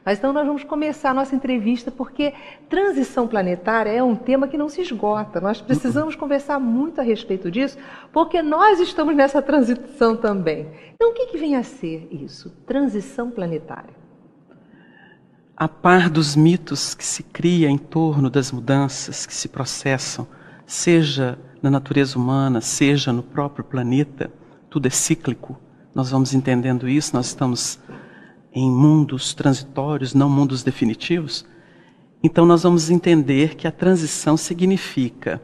Mas então nós vamos começar a nossa entrevista porque transição planetária é um tema que não se esgota. Nós precisamos conversar muito a respeito disso, porque nós estamos nessa transição também. Então o que vem a ser isso? Transição planetária. A par dos mitos que se cria em torno das mudanças que se processam, seja na natureza humana, seja no próprio planeta, tudo é cíclico. Nós vamos entendendo isso, nós estamos em mundos transitórios, não mundos definitivos. Então nós vamos entender que a transição significa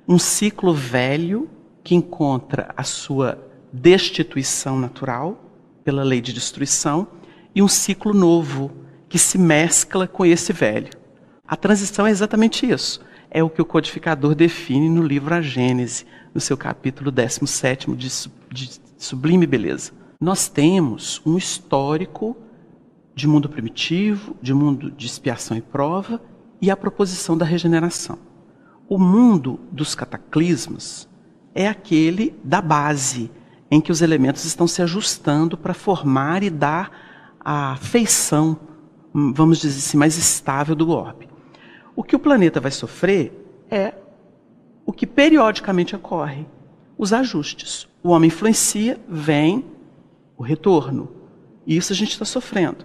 um ciclo velho que encontra a sua destituição natural, pela lei de destruição, e um ciclo novo, que se mescla com esse velho. A transição é exatamente isso. É o que o codificador define no livro A Gênese, no seu capítulo 17º de Sublime Beleza. Nós temos um histórico de mundo primitivo, de mundo de expiação e prova, e a proposição da regeneração. O mundo dos cataclismos é aquele da base, em que os elementos estão se ajustando para formar e dar a feição, vamos dizer assim, mais estável do orbe. O que o planeta vai sofrer é o que periodicamente ocorre, os ajustes. O homem influencia, vem o retorno. E isso a gente está sofrendo.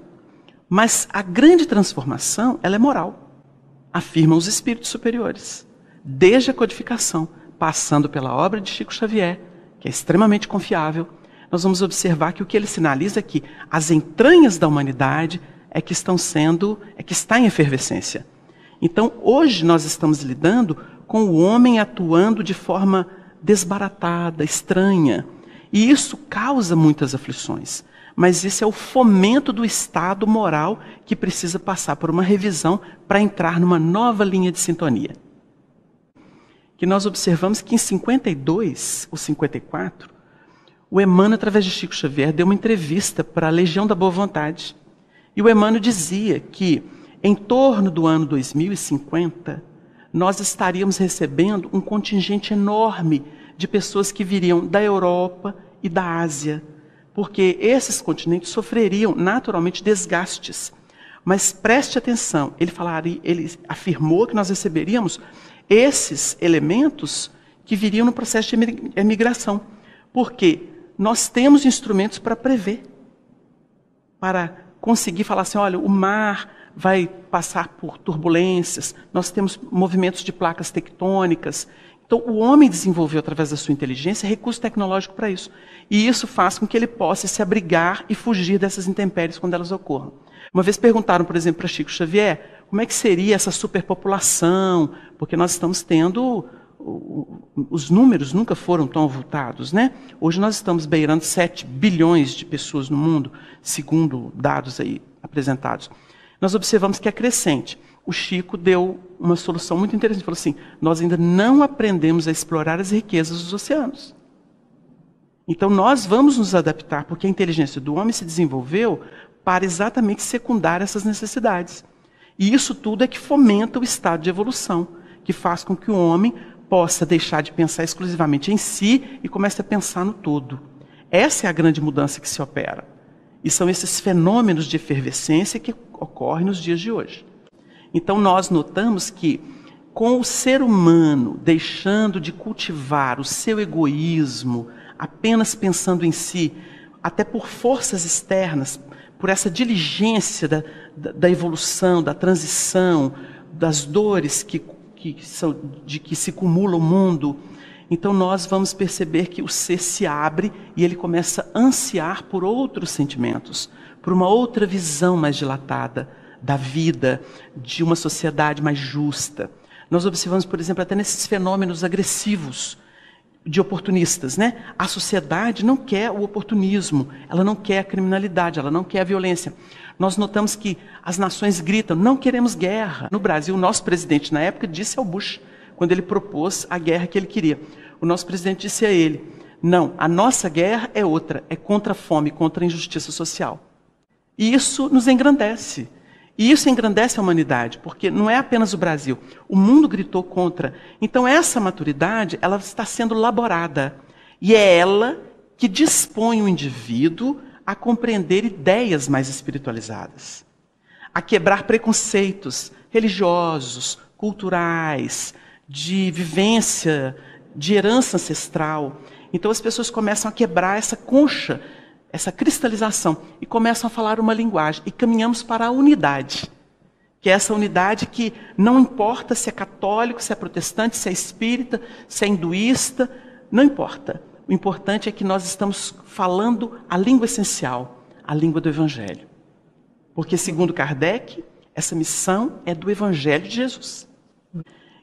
Mas a grande transformação, ela é moral, afirmam os espíritos superiores. Desde a codificação, passando pela obra de Chico Xavier, que é extremamente confiável, nós vamos observar que o que ele sinaliza é que as entranhas da humanidade é que está em efervescência. Então, hoje nós estamos lidando com o homem atuando de forma desbaratada, estranha. E isso causa muitas aflições. Mas isso é o fomento do estado moral que precisa passar por uma revisão para entrar numa nova linha de sintonia. Que nós observamos que em 52 ou 54, o Emmanuel, através de Chico Xavier, deu uma entrevista para a Legião da Boa Vontade. E o Emmanuel dizia que, em torno do ano 2050, nós estaríamos recebendo um contingente enorme de pessoas que viriam da Europa e da Ásia, porque esses continentes sofreriam naturalmente desgastes. Mas preste atenção, ele afirmou que nós receberíamos esses elementos que viriam no processo de emigração, porque nós temos instrumentos para prever, para conseguir falar assim, olha, o mar vai passar por turbulências, nós temos movimentos de placas tectônicas. Então, o homem desenvolveu, através da sua inteligência, recurso tecnológico para isso. E isso faz com que ele possa se abrigar e fugir dessas intempéries quando elas ocorram. Uma vez perguntaram, por exemplo, para Chico Xavier, como é que seria essa superpopulação? Porque nós estamos tendo... Os números nunca foram tão avultados, né? Hoje nós estamos beirando 7 bilhões de pessoas no mundo, segundo dados aí apresentados. Nós observamos que é crescente. O Chico deu uma solução muito interessante. Ele falou assim, nós ainda não aprendemos a explorar as riquezas dos oceanos. Então nós vamos nos adaptar, porque a inteligência do homem se desenvolveu para exatamente secundar essas necessidades. E isso tudo é que fomenta o estado de evolução, que faz com que o homem possa deixar de pensar exclusivamente em si e comece a pensar no todo. Essa é a grande mudança que se opera. E são esses fenômenos de efervescência que ocorrem nos dias de hoje. Então nós notamos que, com o ser humano deixando de cultivar o seu egoísmo, apenas pensando em si, até por forças externas, por essa diligência da evolução, da transição, das dores que se cumula o mundo, então nós vamos perceber que o ser se abre e ele começa a ansiar por outros sentimentos, por uma outra visão mais dilatada da vida, de uma sociedade mais justa. Nós observamos, por exemplo, até nesses fenômenos agressivos de oportunistas, né? A sociedade não quer o oportunismo, ela não quer a criminalidade, ela não quer a violência. Nós notamos que as nações gritam, não queremos guerra. No Brasil, o nosso presidente, na época, disse ao Bush, quando ele propôs a guerra que ele queria. O nosso presidente disse a ele, não, a nossa guerra é outra, é contra a fome, contra a injustiça social. E isso nos engrandece. E isso engrandece a humanidade, porque não é apenas o Brasil. O mundo gritou contra. Então essa maturidade, ela está sendo laborada. E é ela que dispõe o indivíduo a compreender ideias mais espiritualizadas. a quebrar preconceitos religiosos, culturais, de vivência, de herança ancestral. Então as pessoas começam a quebrar essa concha, essa cristalização, e começam a falar uma linguagem. E caminhamos para a unidade, que é essa unidade que não importa se é católico, se é protestante, se é espírita, se é hinduísta, não importa. O importante é que nós estamos falando a língua essencial, a língua do Evangelho. Porque, segundo Kardec, essa missão é do Evangelho de Jesus.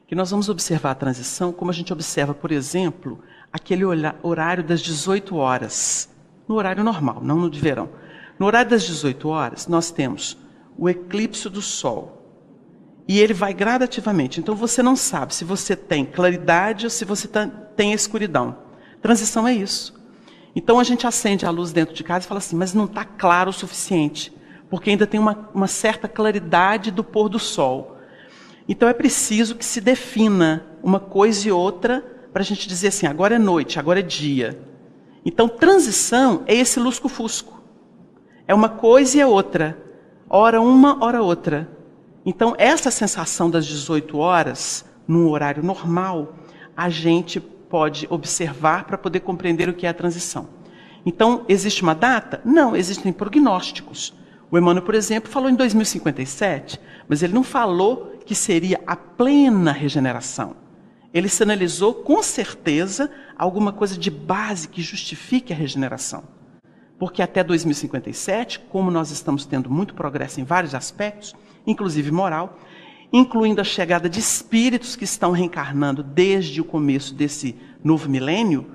Que nós vamos observar a transição como a gente observa, por exemplo, aquele horário das 18 horas, no horário normal, não no de verão. No horário das 18 horas, nós temos o eclipse do Sol. E ele vai gradativamente. Então você não sabe se você tem claridade ou se você tem escuridão. Transição é isso. Então a gente acende a luz dentro de casa e fala assim, mas não está claro o suficiente, porque ainda tem uma certa claridade do pôr do sol. Então é preciso que se defina uma coisa e outra para a gente dizer assim, agora é noite, agora é dia. Então transição é esse lusco-fusco. É uma coisa e é outra. Hora uma, hora outra. Então essa sensação das 18 horas, num horário normal, a gente pode observar para poder compreender o que é a transição. Então, existe uma data? Não, existem prognósticos. O Emmanuel, por exemplo, falou em 2057, mas ele não falou que seria a plena regeneração. Ele sinalizou, com certeza, alguma coisa de base que justifique a regeneração. Porque até 2057, como nós estamos tendo muito progresso em vários aspectos, inclusive moral, incluindo a chegada de espíritos que estão reencarnando desde o começo desse novo milênio,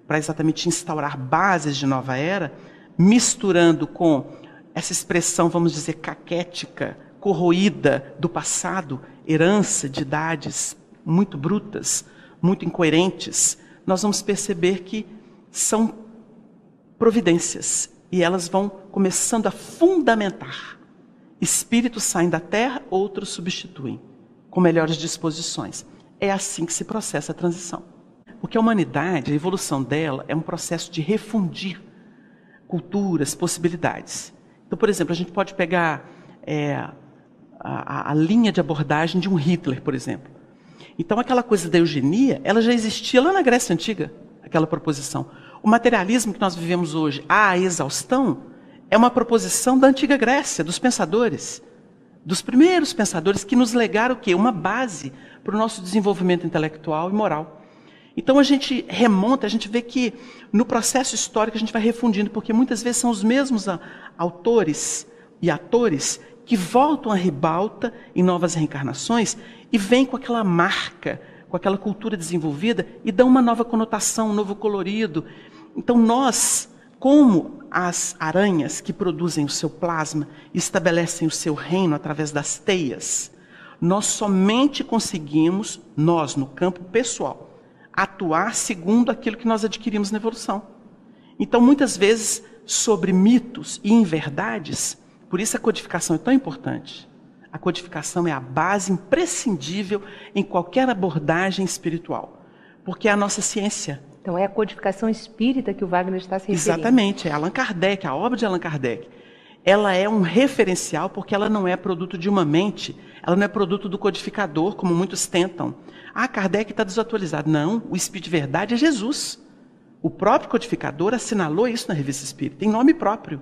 para exatamente instaurar bases de nova era, misturando com essa expressão, vamos dizer, caquética, corroída do passado, herança de idades muito brutas, muito incoerentes, nós vamos perceber que são providências, e elas vão começando a fundamentar. Espíritos saem da Terra, outros substituem, com melhores disposições. É assim que se processa a transição. Porque a humanidade, a evolução dela, é um processo de refundir culturas, possibilidades. Então, por exemplo, a gente pode pegar a linha de abordagem de um Hitler, por exemplo. Então, aquela coisa da eugenia, ela já existia lá na Grécia Antiga, aquela proposição. O materialismo que nós vivemos hoje, à exaustão, é uma proposição da antiga Grécia, dos pensadores, dos primeiros pensadores que nos legaram o quê? Uma base para o nosso desenvolvimento intelectual e moral. Então a gente remonta, a gente vê que no processo histórico a gente vai refundindo, porque muitas vezes são os mesmos autores e atores que voltam à ribalta em novas reencarnações e vêm com aquela marca, com aquela cultura desenvolvida e dão uma nova conotação, um novo colorido. Então nós, como as aranhas que produzem o seu plasma e estabelecem o seu reino através das teias, nós somente conseguimos, nós no campo pessoal, atuar segundo aquilo que nós adquirimos na evolução. Então, muitas vezes, sobre mitos e inverdades, por isso a codificação é tão importante. A codificação é a base imprescindível em qualquer abordagem espiritual, porque é a nossa ciência. Então é a codificação espírita que o Wagner está se referindo. Exatamente, é Allan Kardec, a obra de Allan Kardec. Ela é um referencial porque ela não é produto de uma mente, ela não é produto do codificador, como muitos tentam. Ah, Kardec está desatualizado. Não, o Espírito de Verdade é Jesus. O próprio codificador assinalou isso na Revista Espírita, em nome próprio.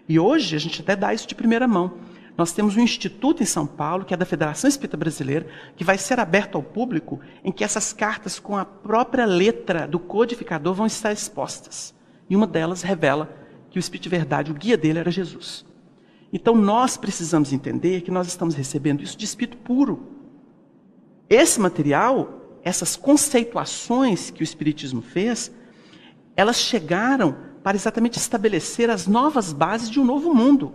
E hoje a gente até dá isso de primeira mão. Nós temos um instituto em São Paulo, que é da Federação Espírita Brasileira, que vai ser aberto ao público, em que essas cartas com a própria letra do codificador vão estar expostas. E uma delas revela que o Espírito de Verdade, o guia dele era Jesus. Então nós precisamos entender que nós estamos recebendo isso de espírito puro. Esse material, essas conceituações que o Espiritismo fez, elas chegaram para exatamente estabelecer as novas bases de um novo mundo.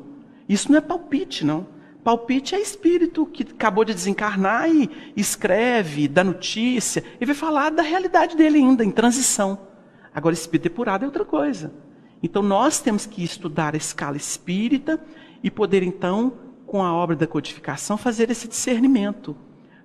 Isso não é palpite, não. Palpite é espírito que acabou de desencarnar e escreve, dá notícia, e vai falar da realidade dele ainda, em transição. Agora, espírito depurado é outra coisa. Então, nós temos que estudar a escala espírita e poder, então, com a obra da codificação, fazer esse discernimento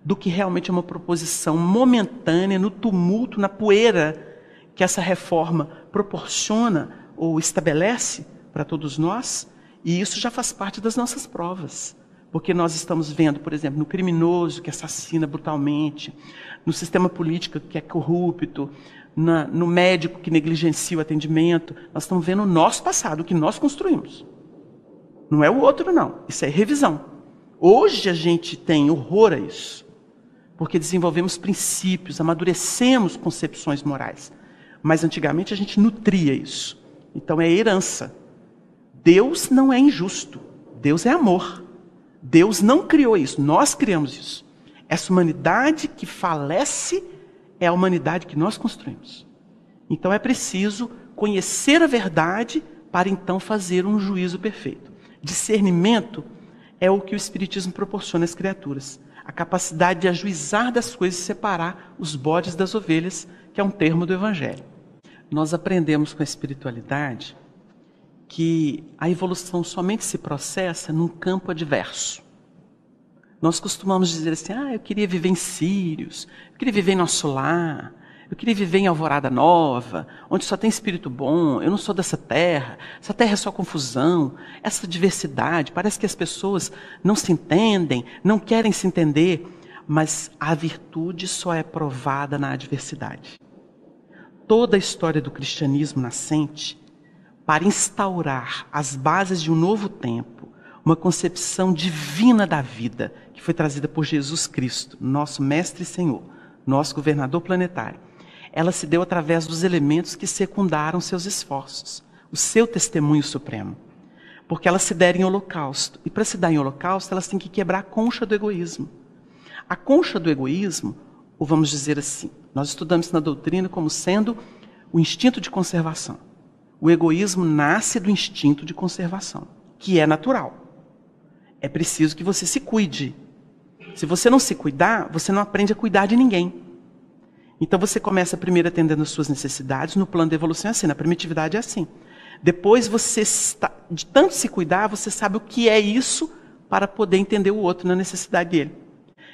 do que realmente é uma proposição momentânea, no tumulto, na poeira que essa reforma proporciona ou estabelece para todos nós. E isso já faz parte das nossas provas. Porque nós estamos vendo, por exemplo, no criminoso que assassina brutalmente, no sistema político que é corrupto, no médico que negligencia o atendimento. Nós estamos vendo o nosso passado, o que nós construímos. Não é o outro, não. Isso é revisão. Hoje a gente tem horror a isso, porque desenvolvemos princípios, amadurecemos concepções morais. Mas antigamente a gente nutria isso. Então é herança. Deus não é injusto. Deus é amor. Deus não criou isso, nós criamos isso. Essa humanidade que falece é a humanidade que nós construímos. Então é preciso conhecer a verdade para então fazer um juízo perfeito. Discernimento é o que o Espiritismo proporciona às criaturas. A capacidade de ajuizar das coisas e separar os bodes das ovelhas, que é um termo do Evangelho. Nós aprendemos com a espiritualidade que a evolução somente se processa num campo adverso. Nós costumamos dizer assim, eu queria viver em Sírios, eu queria viver em Nosso Lar, eu queria viver em Alvorada Nova, onde só tem espírito bom, eu não sou dessa terra, essa terra é só confusão, essa diversidade, parece que as pessoas não se entendem, não querem se entender, mas a virtude só é provada na adversidade. Toda a história do cristianismo nascente, para instaurar as bases de um novo tempo, uma concepção divina da vida, que foi trazida por Jesus Cristo, nosso Mestre e Senhor, nosso governador planetário. Ela se deu através dos elementos que secundaram seus esforços, o seu testemunho supremo. Porque elas se deram em holocausto. E para se dar em holocausto, elas têm que quebrar a concha do egoísmo. A concha do egoísmo, ou vamos dizer assim, nós estudamos na doutrina como sendo o instinto de conservação. O egoísmo nasce do instinto de conservação, que é natural. É preciso que você se cuide. Se você não se cuidar, você não aprende a cuidar de ninguém. Então você começa primeiro atendendo as suas necessidades, no plano da evolução é assim, na primitividade é assim. Depois você, de tanto se cuidar, você sabe o que é isso para poder entender o outro na necessidade dele.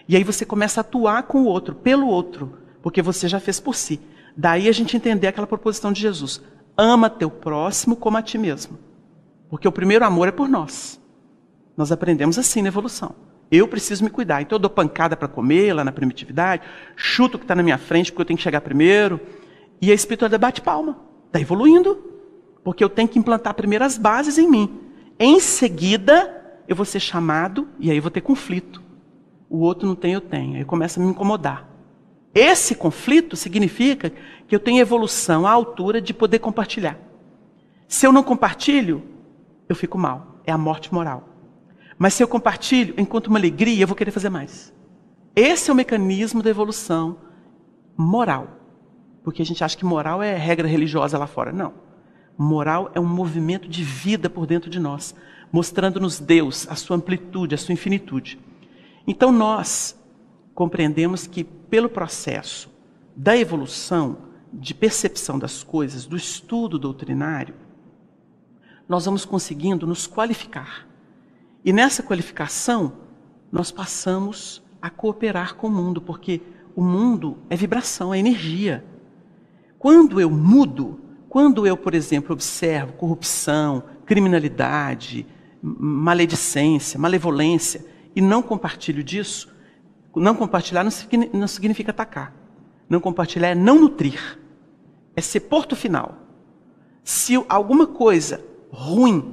E aí você começa a atuar com o outro, pelo outro, porque você já fez por si. Daí a gente entender aquela proposição de Jesus. Ama teu próximo como a ti mesmo. Porque o primeiro amor é por nós. Nós aprendemos assim na evolução. Eu preciso me cuidar. Então eu dou pancada para comer lá na primitividade, chuto o que está na minha frente porque eu tenho que chegar primeiro. E a espiritualidade bate palma. Está evoluindo. Porque eu tenho que implantar primeiro as bases em mim. Em seguida, eu vou ser chamado e aí eu vou ter conflito. O outro não tem, eu tenho. Aí começa a me incomodar. Esse conflito significa que eu tenho evolução à altura de poder compartilhar. Se eu não compartilho, eu fico mal. É a morte moral. Mas se eu compartilho, enquanto uma alegria, eu vou querer fazer mais. Esse é o mecanismo da evolução moral. Porque a gente acha que moral é regra religiosa lá fora. Não. Moral é um movimento de vida por dentro de nós, mostrando-nos Deus, a sua amplitude, a sua infinitude. Então nós compreendemos que pelo processo da evolução, de percepção das coisas, do estudo doutrinário, nós vamos conseguindo nos qualificar. E nessa qualificação, nós passamos a cooperar com o mundo, porque o mundo é vibração, é energia. Quando eu mudo, quando eu, por exemplo, observo corrupção, criminalidade, maledicência, malevolência, e não compartilho disso, não compartilhar não significa atacar. Não compartilhar é não nutrir. É ser porto final. Se alguma coisa ruim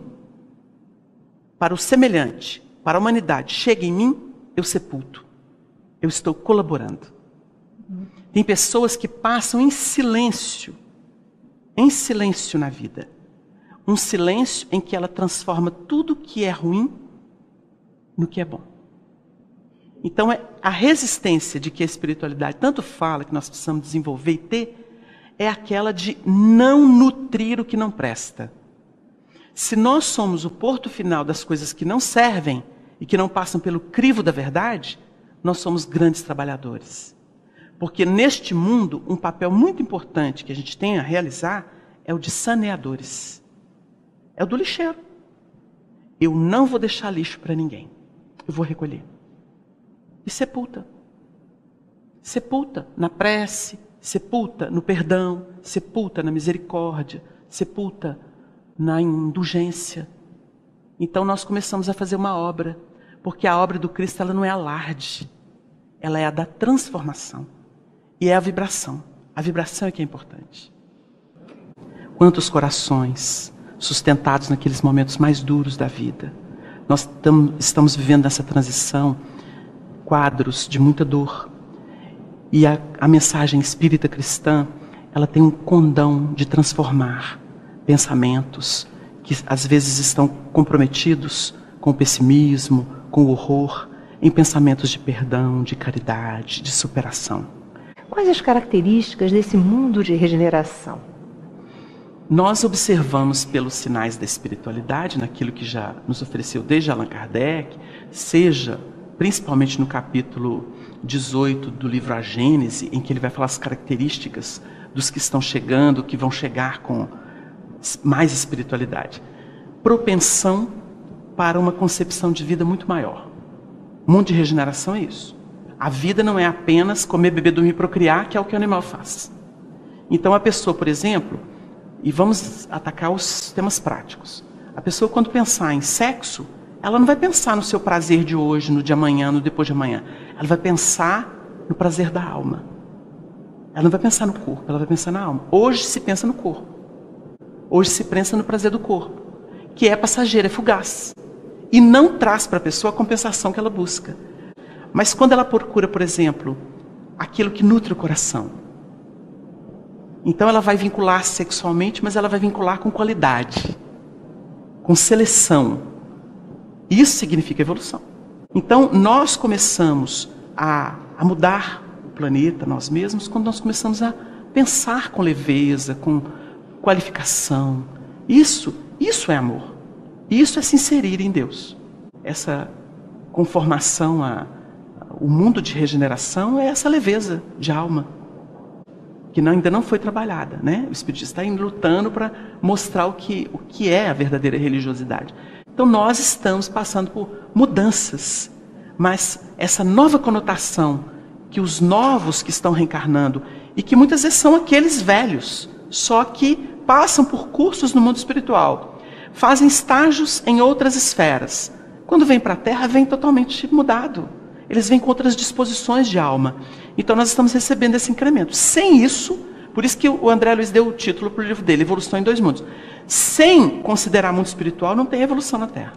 para o semelhante, para a humanidade, chega em mim, eu sepulto. Eu estou colaborando. Tem pessoas que passam em silêncio na vida. Um silêncio em que ela transforma tudo que é ruim no que é bom. Então, a resistência de que a espiritualidade tanto fala, que nós precisamos desenvolver e ter, é aquela de não nutrir o que não presta. Se nós somos o porto final das coisas que não servem e que não passam pelo crivo da verdade, nós somos grandes trabalhadores. Porque neste mundo, um papel muito importante que a gente tem a realizar é o de saneadores. É o do lixeiro. Eu não vou deixar lixo para ninguém. Eu vou recolher. E sepulta. Sepulta na prece, sepulta no perdão, sepulta na misericórdia, sepulta na indulgência. Então nós começamos a fazer uma obra. Porque a obra do Cristo, ela não é alarde, ela é a da transformação. E é a vibração. A vibração é que é importante. Quantos corações sustentados naqueles momentos mais duros da vida. Nós estamos vivendo nessa transição quadros de muita dor. E a mensagem espírita cristã, ela tem um condão de transformar pensamentos que às vezes estão comprometidos com o pessimismo, com o horror, em pensamentos de perdão, de caridade, de superação. Quais as características desse mundo de regeneração? Nós observamos pelos sinais da espiritualidade, naquilo que já nos ofereceu desde Allan Kardec, seja principalmente no capítulo 18 do livro A Gênese, em que ele vai falar as características dos que estão chegando, que vão chegar com mais espiritualidade. Propensão para uma concepção de vida muito maior. O mundo de regeneração é isso. A vida não é apenas comer, beber, dormir, procriar, que é o que o animal faz. Então a pessoa, por exemplo, e vamos atacar os temas práticos. A pessoa, quando pensar em sexo, ela não vai pensar no seu prazer de hoje, no de amanhã, no depois de amanhã. Ela vai pensar no prazer da alma. Ela não vai pensar no corpo, ela vai pensar na alma. Hoje se pensa no corpo. Hoje se pensa no prazer do corpo, que é passageiro, é fugaz. E não traz para a pessoa a compensação que ela busca. Mas quando ela procura, por exemplo, aquilo que nutre o coração, então ela vai vincular sexualmente, mas ela vai vincular com qualidade, com seleção. Isso significa evolução. Então nós começamos a mudar o planeta, nós mesmos, quando nós começamos a pensar com leveza, com qualificação. Isso é amor. Isso é se inserir em Deus. Essa conformação o mundo de regeneração é essa leveza de alma, que ainda não foi trabalhada, né? O Espiritismo está lutando para mostrar o que é a verdadeira religiosidade. Então nós estamos passando por mudanças, mas essa nova conotação que os novos que estão reencarnando, e que muitas vezes são aqueles velhos, só que passam por cursos no mundo espiritual, fazem estágios em outras esferas. Quando vem para a Terra, vem totalmente mudado. Eles vêm com outras disposições de alma. Então nós estamos recebendo esse incremento. Sem isso, por isso que o André Luiz deu o título para o livro dele, Evolução em Dois Mundos. Sem considerar mundo espiritual, não tem evolução na Terra.